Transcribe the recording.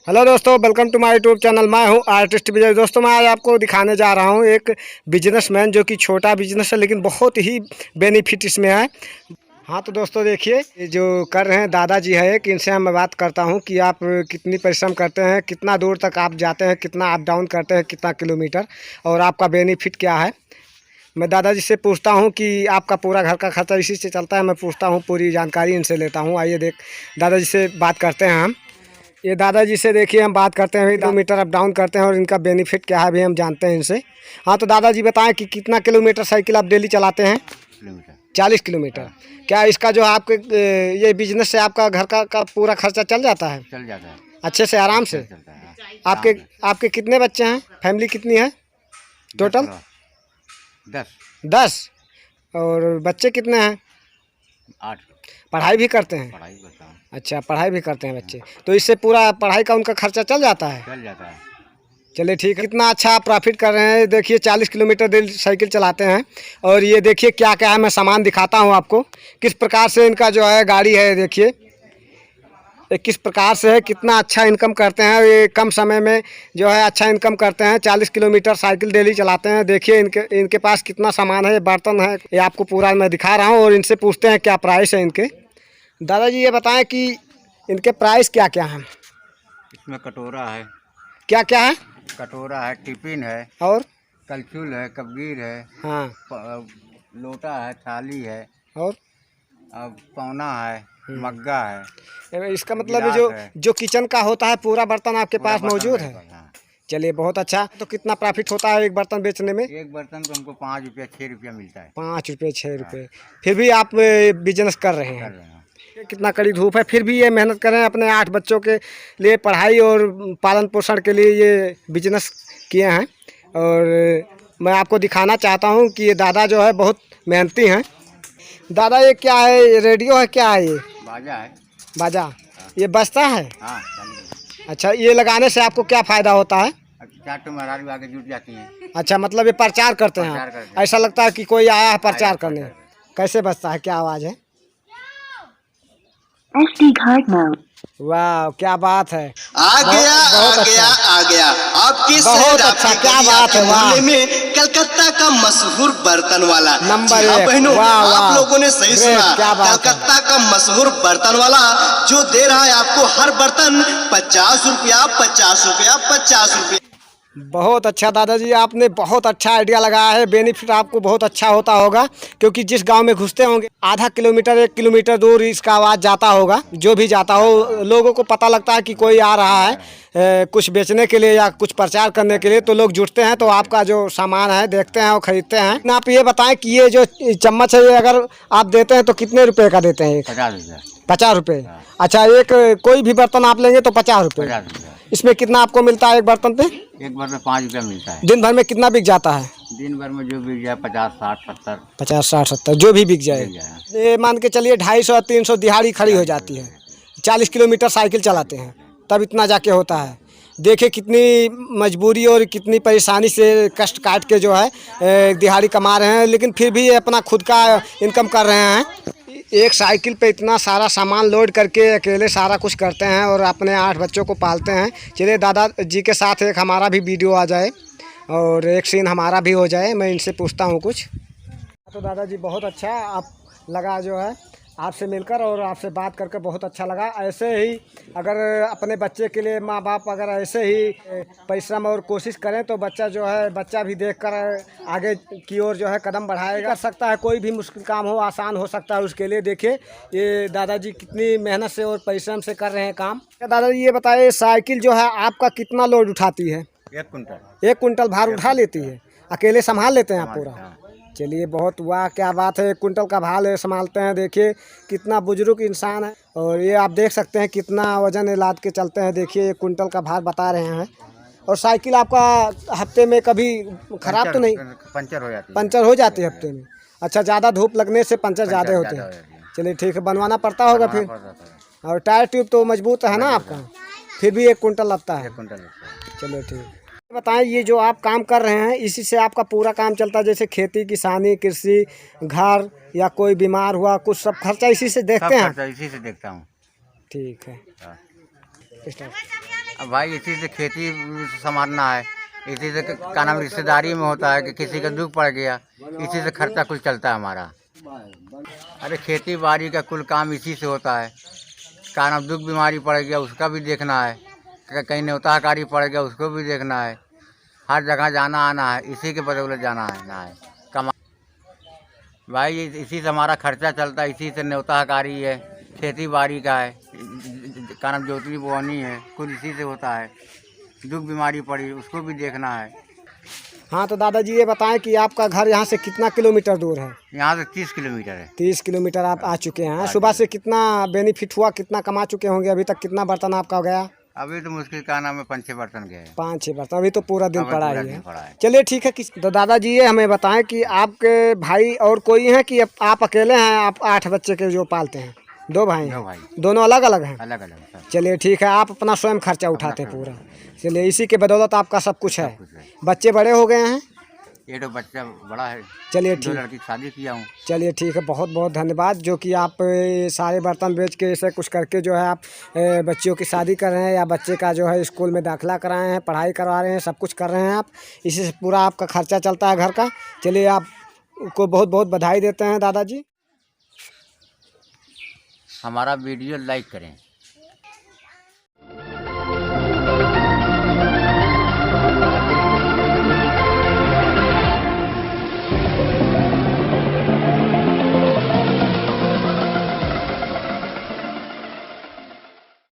Hello दोस्तों, welcome to my YouTube channel. मैं हूं आर्टिस्ट विजय। दोस्तों, मैं आज आपको दिखाने जा रहा हूं एक बिजनेसमैन जो कि छोटा बिजनेस है लेकिन बहुत ही बेनिफिट इसमें है। हाँ तो दोस्तों देखिए, ये जो कर रहे हैं दादाजी है कि इनसे मैं बात करता हूं कि आप कितनी परिश्रम करते हैं, कितना दूर तक आप जाते हैं, कितना अप डाउन करते हैं, कितना किलोमीटर, और आपका बेनिफिट क्या है। मैं दादाजी से पूछता हूँ कि आपका पूरा घर का खर्चा इसी से चलता है। मैं पूछता हूँ, पूरी जानकारी इनसे लेता हूँ। आइए दादाजी से बात करते हैं हम। ये दादाजी से देखिए हम बात करते हैं, किलोमीटर अप डाउन करते हैं और इनका बेनिफिट क्या है भी हम जानते हैं इनसे। हाँ तो दादाजी बताएं कि कितना किलोमीटर साइकिल आप डेली चलाते हैं। 40 किलोमीटर। क्या इसका जो आपके ये बिजनेस से आपका घर का पूरा खर्चा चल जाता है? चल जाता है अच्छे से, आराम से। चलता है। आपके आपके कितने बच्चे हैं? फैमिली कितनी है टोटल? 10। 10। और बच्चे कितने हैं? 8। पढ़ाई भी करते हैं? पढ़ाई करता हूँ। अच्छा, पढ़ाई भी करते हैं बच्चे, तो इससे पूरा पढ़ाई का उनका खर्चा चल जाता है? चल जाता है। चलिए ठीक है। कितना अच्छा आप प्रॉफिट कर रहे हैं। देखिए 40 किलोमीटर डेली साइकिल चलाते हैं। और ये देखिए क्या क्या है, मैं सामान दिखाता हूँ आपको किस प्रकार से इनका जो है गाड़ी है। देखिए ये किस प्रकार से है, कितना अच्छा इनकम करते हैं। ये कम समय में जो है अच्छा इनकम करते हैं। 40 किलोमीटर साइकिल डेली चलाते हैं। देखिए इनके पास कितना सामान है। ये बर्तन है, ये आपको पूरा मैं दिखा रहा हूँ और इनसे पूछते हैं क्या प्राइस है इनके। दादाजी ये बताएं कि इनके प्राइस क्या क्या हैं। इसमें कटोरा है। क्या क्या है? कटोरा है, टिफिन है, और कलछुल है, कबगीर है, हाँ, लोटा है, थाली है, और पौना है, मग्गा है। इसका मतलब गिलास जो है। जो किचन का होता है पूरा बर्तन आपके पूरा पास बर्तन मौजूद मेरे है। पास, हाँ। चलिए बहुत अच्छा। तो कितना प्रॉफिट होता है एक बर्तन बेचने में? एक बर्तन को हमको 5 रुपया 6 रुपया मिलता है। 5 रुपये 6 हाँ। रुपये। फिर भी आप बिजनेस कर रहे कर हैं। रहे हैं। ये कितना कड़ी धूप है, फिर भी ये मेहनत कर रहे हैं। अपने 8 बच्चों के लिए पढ़ाई और पालन पोषण के लिए ये बिजनेस किए हैं। और मैं आपको दिखाना चाहता हूँ कि ये दादा जो है बहुत मेहनती हैं। दादा ये क्या है? ये रेडियो है? क्या है ये? बाजा है। बाजा। ये बजता है? हाँ। अच्छा, ये लगाने से आपको क्या फ़ायदा होता है? 4 टो महाराज आगे जुट जाती हैं। अच्छा, मतलब ये प्रचार करते हैं प्रचार आप? करते हैं। ऐसा लगता है कि कोई आया है प्रचार करने। प्रचार। कैसे बजता है, क्या आवाज़ है? SD card mode. वाह क्या बात है। आ गया बहुत आ अच्छा। गया आ गया आपके बहुत शहर, अच्छा, आपकी क्या गली, बात आपके है, वाह। मोहल्ले में कलकत्ता का मशहूर बर्तन वाला। नंबर जी हाँ 1। बहनों, वाह वाह, आप लोगों ने सही ग्रेट, सुना। क्या बात है। कलकत्ता का मशहूर बर्तन वाला जो दे रहा है आपको हर बर्तन 50 रुपया 50 रुपया 50 रुपया। बहुत अच्छा दादाजी, आपने बहुत अच्छा आइडिया लगाया है। बेनिफिट आपको बहुत अच्छा होता होगा क्योंकि जिस गांव में घुसते होंगे आधा किलोमीटर 1 किलोमीटर दूर इसका आवाज़ जाता होगा। जो भी जाता हो लोगों को पता लगता है कि कोई आ रहा है कुछ बेचने के लिए या कुछ प्रचार करने के लिए, तो लोग जुटते हैं। तो आपका जो सामान है देखते हैं और ख़रीदते हैं। आप ये बताएं कि ये जो चम्मच है ये अगर आप देते हैं तो कितने रुपए का देते हैं? 50 रुपया। 50 रुपये। अच्छा, एक कोई भी बर्तन आप लेंगे तो 50 रुपये। 50 रुपया। इसमें कितना आपको मिलता है एक बर्तन पे? एक बार में 5 रुपया मिलता है। दिन भर में कितना बिक जाता है? दिन भर में जो बिक जाए 50 60 70 50 60 70 जो भी बिक जाए। बिक जाए। ये मान के चलिए 250 300 दिहाड़ी खड़ी हो जाती है। 40 किलोमीटर साइकिल चलाते हैं तब इतना जाके होता है। देखिए कितनी मजबूरी और कितनी परेशानी से कष्ट काट के जो है दिहाड़ी कमा रहे हैं, लेकिन फिर भी ये अपना खुद का इनकम कर रहे हैं। एक साइकिल पे इतना सारा सामान लोड करके अकेले सारा कुछ करते हैं और अपने 8 बच्चों को पालते हैं। चलिए दादा जी के साथ एक हमारा भी वीडियो आ जाए और एक सीन हमारा भी हो जाए। मैं इनसे पूछता हूँ कुछ। तो दादाजी बहुत अच्छा आप लगा जो है आपसे मिलकर और आपसे बात करके बहुत अच्छा लगा। ऐसे ही अगर अपने बच्चे के लिए माँ बाप अगर ऐसे ही परिश्रम और कोशिश करें तो बच्चा भी देखकर आगे की ओर जो है कदम बढ़ाएगा। कर सकता है, कोई भी मुश्किल काम हो आसान हो सकता है उसके लिए। देखिए ये दादाजी कितनी मेहनत से और परिश्रम से कर रहे हैं काम। दादाजी ये बताइए साइकिल जो है आपका कितना लोड उठाती है? 1 कुंटल। 1 कुंटल भार उठा लेती है? अकेले संभाल लेते हैं आप पूरा? चलिए बहुत, वाह क्या बात है। 1 कुंटल का भार संभालते हैं। देखिए कितना बुजुर्ग इंसान है। और ये आप देख सकते हैं कितना वजन लाद के चलते हैं। देखिए 1 कुंटल का भार बता रहे हैं। और साइकिल आपका हफ्ते में कभी खराब तो नहीं? पंचर हो जाती है। पंचर हो जाती है हफ्ते में? अच्छा, ज़्यादा धूप लगने से पंचर ज़्यादा होते हैं। चलिए ठीक है, बनवाना पड़ता होगा फिर। और टायर ट्यूब तो मजबूत है ना आपका, फिर भी 1 कुंटल लगता है। 1 कुंटल लगता है। चलिए ठीक। बताएं ये जो आप काम कर रहे हैं इसी से आपका पूरा काम चलता है? जैसे खेती किसानी कृषि घर या कोई बीमार हुआ कुछ सब खर्चा इसी से देखते हैं? सब खर्चा इसी से देखता हूँ। ठीक है। हाँ। स्टार्ट। अब भाई इसी से खेती संभालना है, इसी से क्या नाम रिश्तेदारी में होता है कि किसी का दुख पड़ गया, इसी से खर्चा कुल चलता है हमारा। अरे खेती बाड़ी का कुल काम इसी से होता है। क्या नाम दुख बीमारी पड़ गया उसका भी देखना है, कहीं न्योताकारी पड़ गया उसको भी देखना है, हर जगह जाना आना है, इसी के बदौलत जाना है ना है कमा। भाई इसी से हमारा खर्चा चलता है, इसी से न्योताकारी है, खेती बाड़ी का है, क्या नाम जोतनी बोनी है, कुल इसी से होता है। दुख बीमारी पड़ी उसको भी देखना है। हाँ तो दादाजी ये बताएं कि आपका घर यहाँ से कितना किलोमीटर दूर है? यहाँ से 30 किलोमीटर है। 30 किलोमीटर आप आ चुके हैं। सुबह से कितना बेनिफिट हुआ, कितना कमा चुके होंगे अभी तक? कितना बर्तन आपका हो गया? अभी तो मुश्किल का नाम है 5-6 बर्तन गए। 5-6 बर्तन, अभी तो पूरा दिन अभी पड़ा पूरा ही दिन है। पड़ा है। चलिए ठीक है। तो दादाजी ये हमें बताएं कि आपके भाई और कोई हैं कि आप अकेले हैं? आप 8 बच्चे के जो पालते हैं? 2 भाई हैं? 2 भाई दोनों अलग अलग हैं? अलग अलग सर। चलिए ठीक है। आप अपना स्वयं खर्चा उठाते हैं पूरा? चलिए इसी के बदौलत आपका सब कुछ है। कुछ है। बच्चे बड़े हो गए हैं? ये तो बच्चा बड़ा है। चलिए 2 ठीक। लड़की की शादी किया हूँ। चलिए ठीक है। बहुत बहुत धन्यवाद जो कि आप सारे बर्तन बेच के ऐसे कुछ करके जो है आप बच्चियों की शादी कर रहे हैं या बच्चे का जो है स्कूल में दाखिला कराए हैं, पढ़ाई करवा रहे हैं, सब कुछ कर रहे हैं आप। इसी से पूरा आपका खर्चा चलता है घर का। चलिए आपको बहुत बहुत बधाई देते हैं दादाजी। हमारा वीडियो लाइक करें।